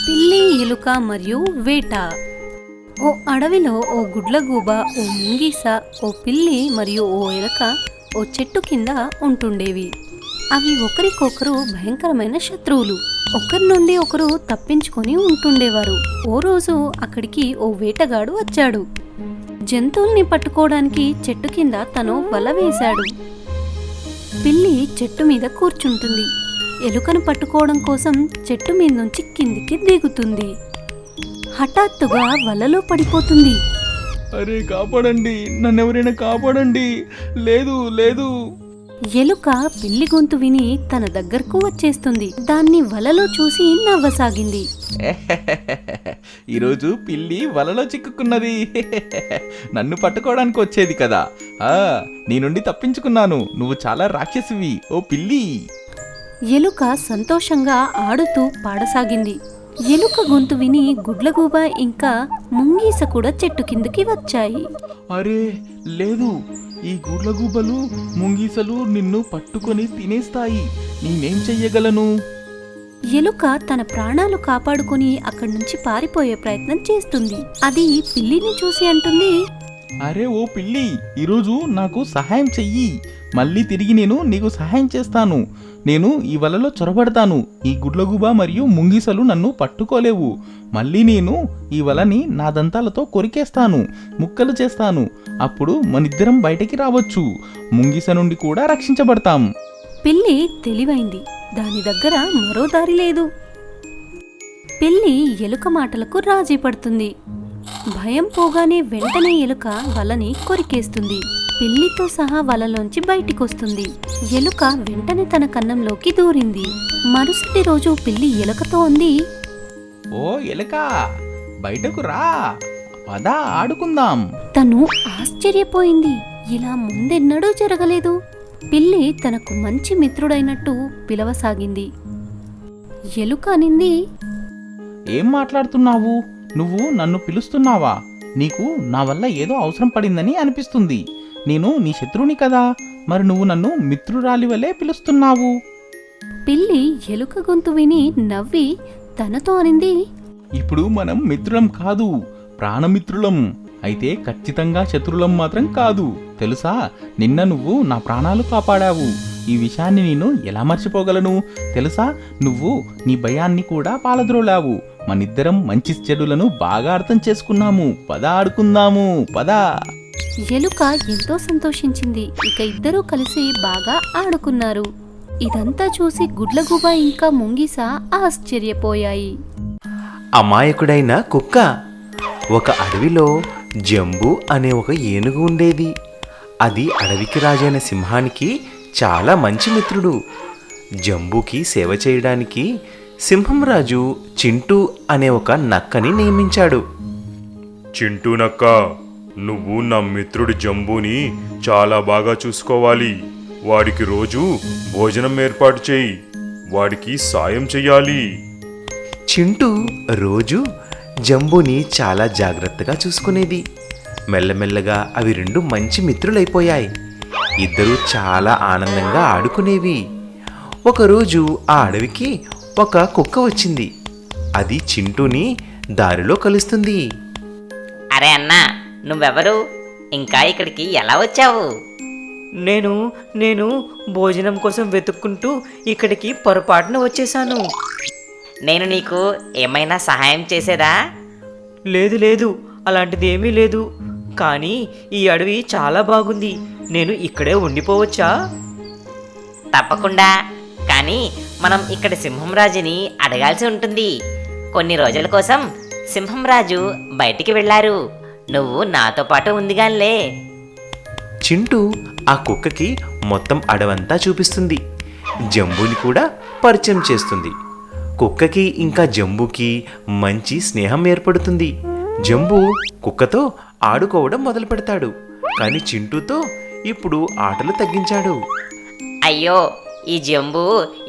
పిల్లి, ఎలుక మరియు వేట. ఓ అడవిలో ఓ గుడ్లగూబ, ఓ ముంగీస, ఓ పిల్లి మరియు ఓ ఎలుక ఓ చెట్టు కింద ఉంటుండేవి. అవి ఒకరికొకరు భయంకరమైన శత్రువులు. ఒకరి నుండి ఒకరు తప్పించుకొని ఉంటుండేవారు. ఓ రోజు అక్కడికి ఓ వేటగాడు వచ్చాడు. జంతువుల్ని పట్టుకోవడానికి చెట్టు కింద తను వల వేశాడు. పిల్లి చెట్టు మీద కూర్చుంటుంది. ఎలుకను పట్టుకోవడం కోసం చెట్టు మీద నుంచి కిందికి దిగుతుంది. హఠాత్తుగా వలలో పడిపోతుంది. అరే కాపాడండి, నన్నెవరైనా కాపాడండి, లేదు లేదు. ఎలుక పిల్లి గొంతు విని తన దగ్గరకు వచ్చేస్తుంది. దాన్ని వలలో చూసి నవ్వసాగింది. ఈరోజు పిల్లి వలలో చిక్కుకున్నది. నన్ను పట్టుకోవడానికి వచ్చేది కదా. నీ నుండి తప్పించుకున్నాను. నువ్వు చాలా రాక్షసివి ఓ పిల్లి. ఎలుక సంతోషంగా ఆడుతూ పాడసాగింది. ఎలుక గొంతు విని గుడ్లగూబ ఇంకా ముంగీస కూడా చెట్టు కిందకి వచ్చాయి. అరే లేదు, ఈ గుడ్లగూబలు ముంగీసలు నిన్ను పట్టుకొని తినేస్తాయి. నేనేం చెయ్యగలను? ఎలుక తన ప్రాణాలు కాపాడుకొని అక్కడి నుంచి పారిపోయే ప్రయత్నం చేస్తుంది. అది పిల్లిని చూసి అంటుంది, అరే ఓ పిల్లి, ఈరోజు నాకు సహాయం చెయ్యి. మళ్ళీ తిరిగి నేను నీకు సహాయం చేస్తాను. నేను ఈ వలలో చొరబడతాను. ఈ గుడ్లగూబ మరియు ముంగీసలు నన్ను పట్టుకోలేవు. మళ్ళీ నేను ఈ వలని నా దంతాలతో కొరికేస్తాను, ముక్కలు చేస్తాను. అప్పుడు మనిద్దరం బయటికి రావచ్చు. ముంగీస నుండి కూడా రక్షించబడతాం. పిల్లి తెలివైంది. దాని దగ్గర మరో దారి లేదు. పిల్లి ఎలుక మాటలకు రాజీ పడుతుంది. భయం పోగానే వెంటనే ఎలుక వలని కొరికేస్తుంది. పిల్లితో సహా వలలోంచి బయటికొస్తుంది. ఎలుక వెంటనే తన కన్నంలోకి దూరింది. మరుసటి రోజు పిల్లి ఎలుకతో అంది, ఓ ఎలుక, బయటకు రా, పద ఆడుకుందాం. తను ఆశ్చర్యపోయింది. ఇలా ముందెన్నడూ జరగలేదు. పిల్లి తనకు మంచి మిత్రుడైనట్టు పిలవసాగింది. ఎలుక అనింది, ఏం మాట్లాడుతున్నావు? నువ్వు నన్ను పిలుస్తున్నావా? నీకు నా వల్ల ఏదో అవసరం పడిందని అనిపిస్తుంది. నేను నీ శత్రువుని కదా, మరి నువ్వు నన్ను మిత్రురాలి వలె పిలుస్తున్నావు. పిల్లి ఎలుక గొంతు విని నవ్వి తనతో అనింది, ఇప్పుడు మనం మిత్రులం కాదు, ప్రాణమిత్రులం. అయితే ఖచ్చితంగా శత్రులం మాత్రం కాదు. తెలుసా, నిన్న నువ్వు నా ప్రాణాలు కాపాడావు. ఈ విషయాన్ని నేను ఎలా మర్చిపోగలను? తెలుసా, నువ్వు నీ భయాన్ని కూడా పాలద్రోలావు. మనిద్దరం మంచి చెడులను బాగా అర్థం చేసుకున్నాము. పద ఆడుకుందాము, పద. ఎలుక ఎంతో సంతోషించింది. ఇక ఇద్దరూ కలిసి బాగా ఆడుకున్నారు. ఇదంతా చూసి గుడ్లగూబ ఇంకా ముంగీస ఆశ్చర్యపోయాయి. అమాయకుడైన కుక్క. ఒక అడవిలో జంబు అనే ఒక ఏనుగు ఉండేది. అది అడవికి రాజైన సింహానికి చాలా మంచి మిత్రుడు. జంబుకి సేవ చేయడానికి సింహం రాజు చింటూ అనే ఒక నక్కని నియమించాడు. చింటూ నక్క, నువ్వు నా మిత్రుడి జంబుని చాలా బాగా చూసుకోవాలి. వాడికి రోజు భోజనం ఏర్పాటు చేయి. వాడికి సాయం చెయ్యాలి. చింటూ రోజు జంబుని చాలా జాగ్రత్తగా చూసుకునేది. మెల్లమెల్లగా అవి రెండు మంచి మిత్రులైపోయాయి. ఇద్దరూ చాలా ఆనందంగా ఆడుకునేవి. ఒకరోజు ఆ అడవికి ఒక కుక్క వచ్చింది. అది చింటూని దారిలో కలుస్తుంది. అరే అన్నా, నువ్వెవరు? ఇంకా ఇక్కడికి ఎలా వచ్చావు? నేను భోజనం కోసం వెతుక్కుంటూ ఇక్కడికి పొరపాటున వచ్చేసాను. నేను నీకు ఏమైనా సహాయం చేసేదా? లేదు, అలాంటిది ఏమీ లేదు. కానీ ఈ అడవి చాలా బాగుంది. నేను ఇక్కడే ఉండిపోవచ్చా? తప్పకుండా. కానీ మనం ఇక్కడ సింహం రాజుని అడగాల్సి ఉంటుంది. కొన్ని రోజుల కోసం సింహం రాజు బయటికి వెళ్ళారు. నువ్వు నాతో పాటు ఉందిగాన్లే. చింటూ ఆ కుక్కకి మొత్తం అడవంతా చూపిస్తుంది. జంబుని కూడా పరిచయం చేస్తుంది. కుక్కకి ఇంకా జంబుకి మంచి స్నేహం ఏర్పడుతుంది. జంబు కుక్కతో ఆడుకోవడం మొదలు పెడతాడు. కానీ చింటూతో ఇప్పుడు ఆటలు తగ్గించాడు. అయ్యో, ఈ జంబు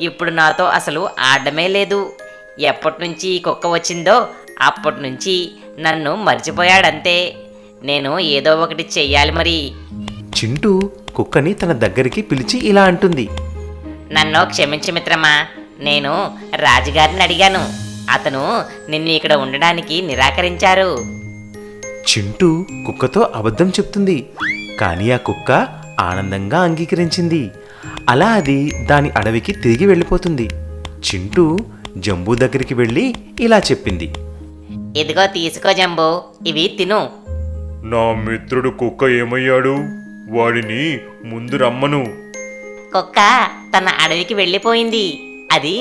ఇప్పుడు నాతో అసలు ఆడమే లేదు. ఎప్పటి నుంచి ఈ కుక్క వచ్చిందో అప్పటి నుంచి నన్ను మర్చిపోయాడంతే. నేను ఏదో ఒకటి చెయ్యాలి మరి. చింటూ కుక్కని తన దగ్గరికి పిలిచి ఇలా అంటుంది, నన్ను క్షమించు మిత్రమా, నేను రాజుగారిని అడిగాను. అతను నిన్ను ఇక్కడ ఉండడానికి నిరాకరించారు. చింటూ కుక్కతో అబద్ధం చెప్తుంది, కానీ ఆ కుక్క ఆనందంగా అంగీకరించింది. అలా అది దాని అడవికి తిరిగి వెళ్ళిపోతుంది. చింటూ జంబూ దగ్గరికి వెళ్ళి ఇలా చెప్పింది. ఇదిగో తీసుకో జంబూ, ఇవి తిను. నా మిత్రుడు కుక్క ఏమయ్యాడు? వాడిని ముందు రమ్మను. కుక్క తన అడవికి వెళ్ళిపోయింది, అది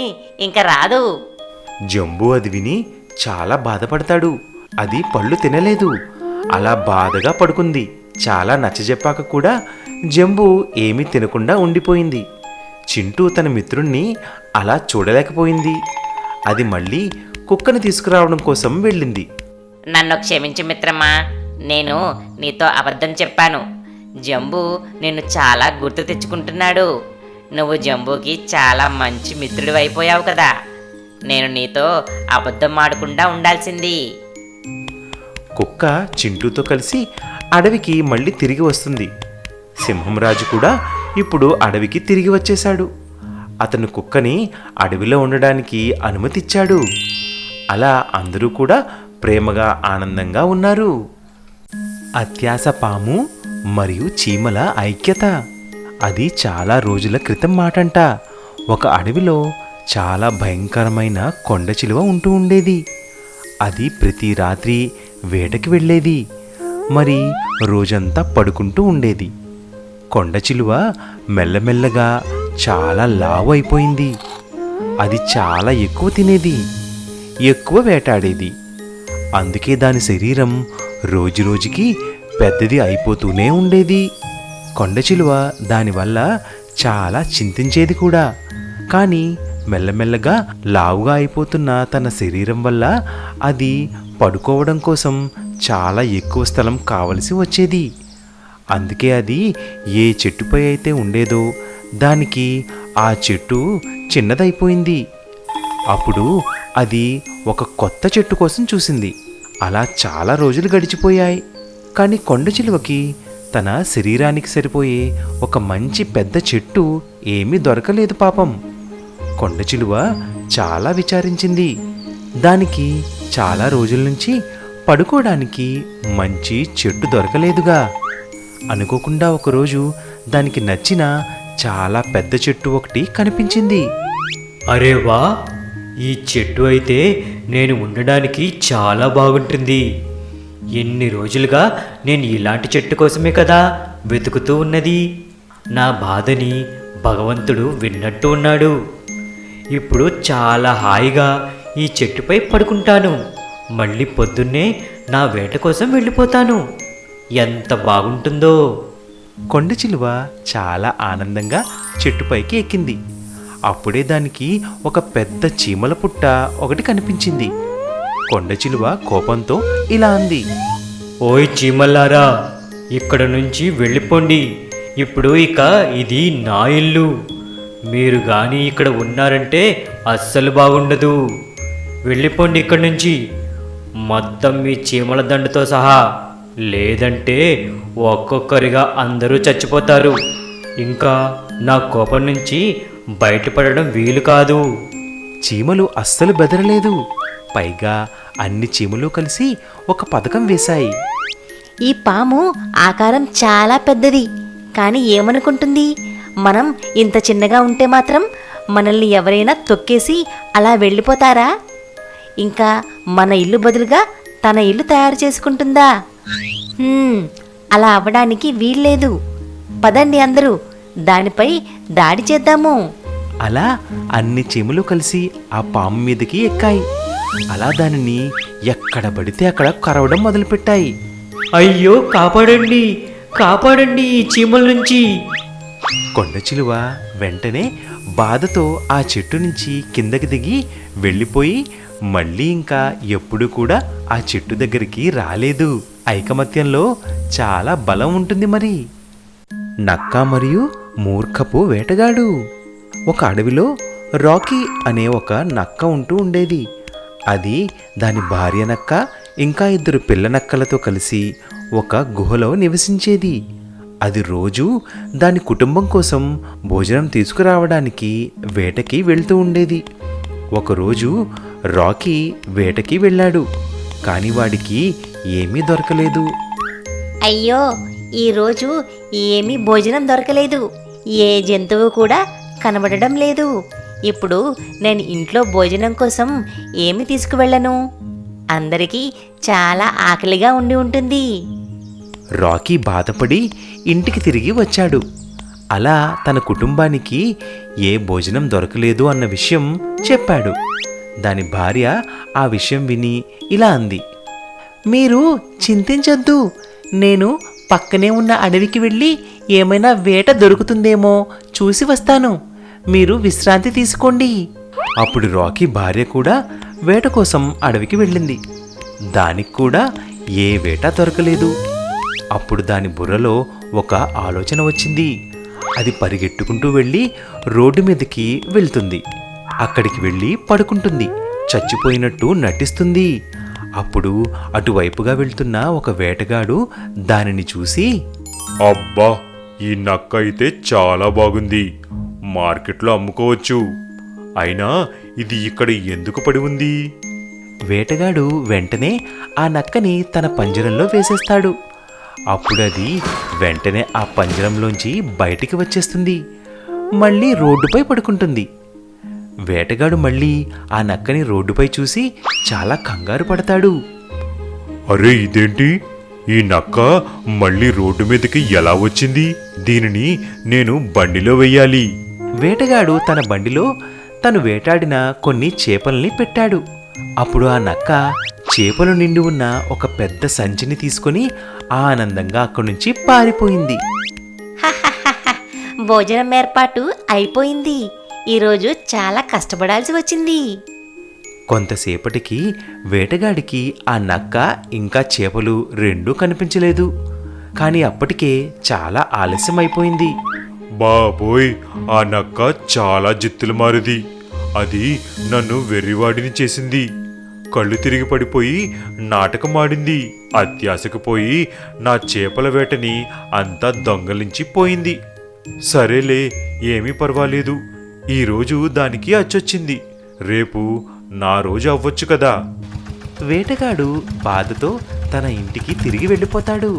ఇంక రాదు. జంబూ అది విని చాలా బాధపడతాడు. అది పళ్ళు తినలేదు, అలా బాధగా పడుకుంది. చాలా నచ్చజెప్పాక కూడా జంబూ ఏమీ తినకుండా ఉండిపోయింది. చింటూ తన మిత్రుణ్ణి అలా చూడలేకపోయింది. అది మళ్ళీ కుక్కను తీసుకురావడం కోసం వెళ్ళింది. నన్ను క్షమించు మిత్రమా, నేను నీతో అబద్ధం చెప్పాను. జంబూ నిన్ను చాలా గుర్తు తెచ్చుకుంటున్నాడు. నువ్వు జంబూకి చాలా మంచి మిత్రుడు అయిపోయావు కదా. నేను నీతో అబద్ధం ఆడకుండా ఉండాల్సింది. కుక్క చింటూతో కలిసి అడవికి మళ్ళీ తిరిగి వస్తుంది. సింహం రాజు కూడా ఇప్పుడు అడవికి తిరిగి వచ్చేశాడు. అతను కుక్కని అడవిలో ఉండడానికి అనుమతిచ్చాడు. అలా అందరూ కూడా ప్రేమగా ఆనందంగా ఉన్నారు. అత్యాస పాము మరియు చీమల ఐక్యత. అది చాలా రోజుల క్రితం మాటంట. ఒక అడవిలో చాలా భయంకరమైన కొండ చిలువ ఉంటూ ఉండేది. అది ప్రతి రాత్రి వేటకి వెళ్ళేది, మరి రోజంతా పడుకుంటూ ఉండేది. కొండ చిలువ మెల్లమెల్లగా చాలా లావు అయిపోయింది. అది చాలా ఎక్కువ తినేది, ఎక్కువ వేటాడేది. అందుకే దాని శరీరం రోజురోజుకి పెద్దది అయిపోతూనే ఉండేది. కొండ చిలువ దానివల్ల చాలా చింతించేది కూడా. కానీ మెల్లమెల్లగా లావుగా అయిపోతున్న తన శరీరం వల్ల అది పడుకోవడం కోసం చాలా ఎక్కువ స్థలం కావలసి వచ్చేది. అందుకే అది ఏ చెట్టుపై అయితే ఉండేదో దానికి ఆ చెట్టు చిన్నదైపోయింది. అప్పుడు అది ఒక కొత్త చెట్టు కోసం చూసింది. అలా చాలా రోజులు గడిచిపోయాయి. కానీ కొండ చిలువకి తన శరీరానికి సరిపోయే ఒక మంచి పెద్ద చెట్టు ఏమీ దొరకలేదు పాపం. కొండ చిలువ చాలా విచారించింది. దానికి చాలా రోజుల నుంచి పడుకోవడానికి మంచి చెట్టు దొరకలేదుగా. అనుకోకుండా ఒకరోజు దానికి నచ్చిన చాలా పెద్ద చెట్టు ఒకటి కనిపించింది. అరే వా, ఈ చెట్టు అయితే నేను ఉండడానికి చాలా బాగుంటుంది. ఎన్ని రోజులుగా నేను ఇలాంటి చెట్టు కోసమే కదా వెతుకుతూ ఉన్నది. నా బాధని భగవంతుడు విన్నట్టు ఉన్నాడు. ఇప్పుడు చాలా హాయిగా ఈ చెట్టుపై పడుకుంటాను. మళ్ళీ పొద్దున్నే నా వేట కోసం వెళ్ళిపోతాను. ఎంత బాగుంటుందో. కొండ చిలువ చాలా ఆనందంగా చెట్టుపైకి ఎక్కింది. అప్పుడే దానికి ఒక పెద్ద చీమల పుట్ట ఒకటి కనిపించింది. కొండ చిలువ కోపంతో ఇలా అంది. ఓయ్ చీమల్లారా, ఇక్కడ నుంచి వెళ్ళిపోండి. ఇప్పుడు ఇక ఇది నా ఇల్లు. మీరు కానీ ఇక్కడ ఉన్నారంటే అస్సలు బాగుండదు. వెళ్ళిపోండి ఇక్కడి నుంచి, మొత్తం మీ చీమల దండతో సహా. లేదంటే ఒక్కొక్కరిగా అందరూ చచ్చిపోతారు. ఇంకా నా కోపం నుంచి బయటపడడం వీలు కాదు. చీమలు అస్సలు బెదరలేదు. పైగా అన్ని చీమలు కలిసి ఒక పథకం వేశాయి. ఈ పాము ఆకారం చాలా పెద్దది, కానీ ఏమనుకుంటుంది? మనం ఇంత చిన్నగా ఉంటే మాత్రం మనల్ని ఎవరైనా తొక్కేసి అలా వెళ్ళిపోతారా? ఇంకా మన ఇల్లు బదులుగా తన ఇల్లు తయారు చేసుకుంటుందా? అలా అవ్వడానికి వీల్లేదు. పదండి అందరూ, దానిపై దాడి చేద్దాము. అలా అన్ని చీమలు కలిసి ఆ పాము మీదకి ఎక్కాయి. అలా దానిని ఎక్కడ పడితే అక్కడ కరవడం మొదలుపెట్టాయి. అయ్యో, కాపాడండి, కాపాడండి ఈ చీమల నుంచి. కొండ చిలువ వెంటనే బాధతో ఆ చెట్టు నుంచి కిందకి దిగి వెళ్ళిపోయి మళ్ళీ ఇంకా ఎప్పుడు కూడా ఆ చెట్టు దగ్గరికి రాలేదు. ఐకమత్యంలో చాలా బలం ఉంటుంది మరి. నక్క మరియు మూర్ఖపు వేటగాడు. ఒక అడవిలో రాకీ అనే ఒక నక్క ఉంటూ ఉండేది. అది దాని భార్య నక్క ఇంకా 2 పిల్ల నక్కలతో కలిసి ఒక గుహలో నివసించేది. అది రోజు దాని కుటుంబం కోసం భోజనం తీసుకురావడానికి వేటకి వెళ్తూ ఉండేది. ఒకరోజు రాకీ వేటకి వెళ్ళాడు. కాని వాడికి ఏమీ దొరకలేదు. అయ్యో, ఈరోజు ఏమీ భోజనం దొరకలేదు. ఏ జంతువు కూడా కనబడడం లేదు. ఇప్పుడు నేను ఇంట్లో భోజనం కోసం ఏమి తీసుకువెళ్ళను? అందరికీ చాలా ఆకలిగా ఉండి ఉంటుంది. రాకీ బాధపడి ఇంటికి తిరిగి వచ్చాడు. అలా తన కుటుంబానికి ఏ భోజనం దొరకలేదు అన్న విషయం చెప్పాడు. దాని భార్య ఆ విషయం విని ఇలా అంది: మీరు చింతించొద్దు. నేను పక్కనే ఉన్న అడవికి వెళ్ళి ఏమైనా వేట దొరుకుతుందేమో చూసి వస్తాను. మీరు విశ్రాంతి తీసుకోండి. అప్పుడు రాకీ భార్య కూడా వేట కోసం అడవికి వెళ్ళింది. దానికి కూడా ఏ వేట దొరకలేదు. అప్పుడు దాని బుర్రలో ఒక ఆలోచన వచ్చింది. అది పరిగెట్టుకుంటూ వెళ్ళి రోడ్డు మీదకి వెళ్తుంది. అక్కడికి వెళ్ళి పడుకుంటుంది. చచ్చిపోయినట్టు నటిస్తుంది. అప్పుడు అటువైపుగా వెళ్తున్న ఒక వేటగాడు దానిని చూసి, అబ్బా, ఈ నక్క అయితే చాలా బాగుంది, మార్కెట్లో అమ్ముకోవచ్చు. అయినా ఇది ఇక్కడ ఎందుకు పడి ఉంది? వేటగాడు వెంటనే ఆ నక్కని తన పంజరంలో వేసేస్తాడు. అప్పుడది వెంటనే ఆ పంజరంలోంచి బయటికి వచ్చేస్తుంది. మళ్ళీ రోడ్డుపై పడుకుంటుంది. వేటగాడు మళ్ళీ ఆ నక్కని రోడ్డుపై చూసి చాలా కంగారు పడతాడు. అరే, ఇదేంటి? ఈ నక్క మళ్ళీ రోడ్డు మీదకి ఎలా వచ్చింది? దీనిని నేను బండిలో వెయ్యాలి. వేటగాడు తన బండిలో తను వేటాడిన కొన్ని చేపల్ని పెట్టాడు. అప్పుడు ఆ నక్క చేపలు నిండి ఉన్న ఒక పెద్ద సంచిని తీసుకొని ఆనందంగా అక్కడి నుంచి పారిపోయింది. భోజనం ఏర్పాటు అయిపోయింది. ఈరోజు చాలా కష్టపడాల్సి వచ్చింది. కొంతసేపటికి వేటగాడికి ఆ నక్క ఇంకా చేపలు రెండూ కనిపించలేదు. కాని అప్పటికే చాలా ఆలస్యం అయిపోయింది. బాబోయ్, ఆ నక్క చాలా జిత్తులు మారిది. అది నన్ను వెర్రివాడిని చేసింది. కళ్ళు తిరిగి పడిపోయి నాటకమాడింది. అత్యాశకు పోయి నా చేపల వేటని అంతా దొంగలించి పోయింది. సరేలే, ఏమీ పర్వాలేదు. ఈరోజు దానికి అచ్చొచ్చింది. రేపు నా రోజు అవ్వచ్చు కదా. వేటగాడు బాధతో తన ఇంటికి తిరిగి వెళ్ళిపోతాడు.